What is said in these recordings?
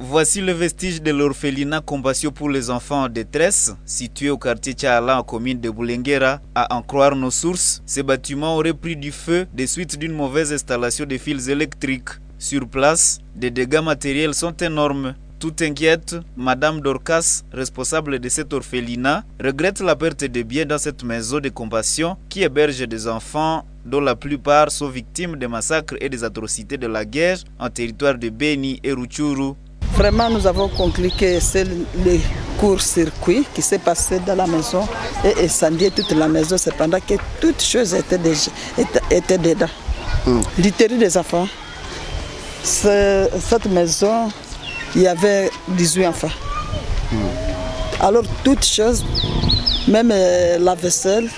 Voici le vestige de l'orphelinat Compassion pour les enfants en détresse, situé au quartier Tchaala en commune de Boulenguera. À en croire nos sources, ce bâtiment aurait pris du feu des suites d'une mauvaise installation de fils électriques. Sur place, des dégâts matériels sont énormes. Tout inquiète, Madame Dorcas, responsable de cet orphelinat, regrette la perte de biens dans cette maison de compassion qui héberge des enfants dont la plupart sont victimes des massacres et des atrocités de la guerre en territoire de Beni et Rutshuru. Vraiment, nous avons conclu que c'est le court-circuit qui s'est passé dans la maison et incendié toute la maison, cependant que toutes choses étaient dedans. L'intérieur des enfants, cette maison, il y avait 18 enfants. Alors toutes choses, même la vaisselle,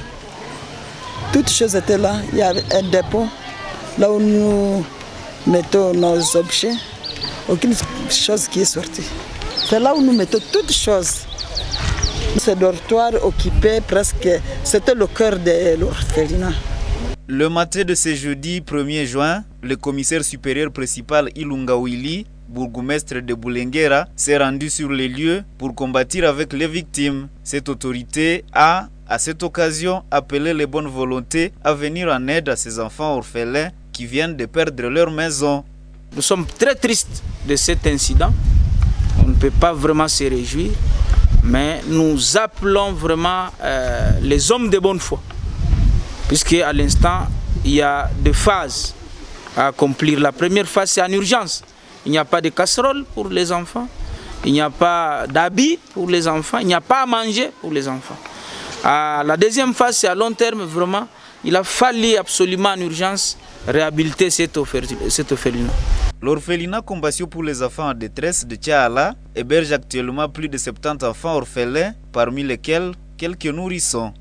toutes choses étaient là. Il y avait un dépôt, là où nous mettons nos objets. Aucune chose qui est sortie. C'est là où nous mettons toutes choses. Ce dortoir occupé presque, c'était le cœur de l'orphelinat. Le matin de ce jeudi 1er juin, le commissaire supérieur principal Ilunga Willy, bourgmestre de Boulenguera, s'est rendu sur les lieux pour combattre avec les victimes. Cette autorité a, à cette occasion, appelé les bonnes volontés à venir en aide à ces enfants orphelins qui viennent de perdre leur maison. Nous sommes très tristes de cet incident. On ne peut pas vraiment se réjouir, mais nous appelons vraiment les hommes de bonne foi, puisque à l'instant, il y a deux phases à accomplir. La première phase, c'est en urgence. Il n'y a pas de casserole pour les enfants, il n'y a pas d'habits pour les enfants, il n'y a pas à manger pour les enfants. La deuxième phase, c'est à long terme, vraiment. Il a fallu absolument en urgence réhabiliter cet orphelinat. L'orphelinat Compassion pour les enfants en détresse de Tchaala héberge actuellement plus de 70 enfants orphelins, parmi lesquels quelques nourrissons.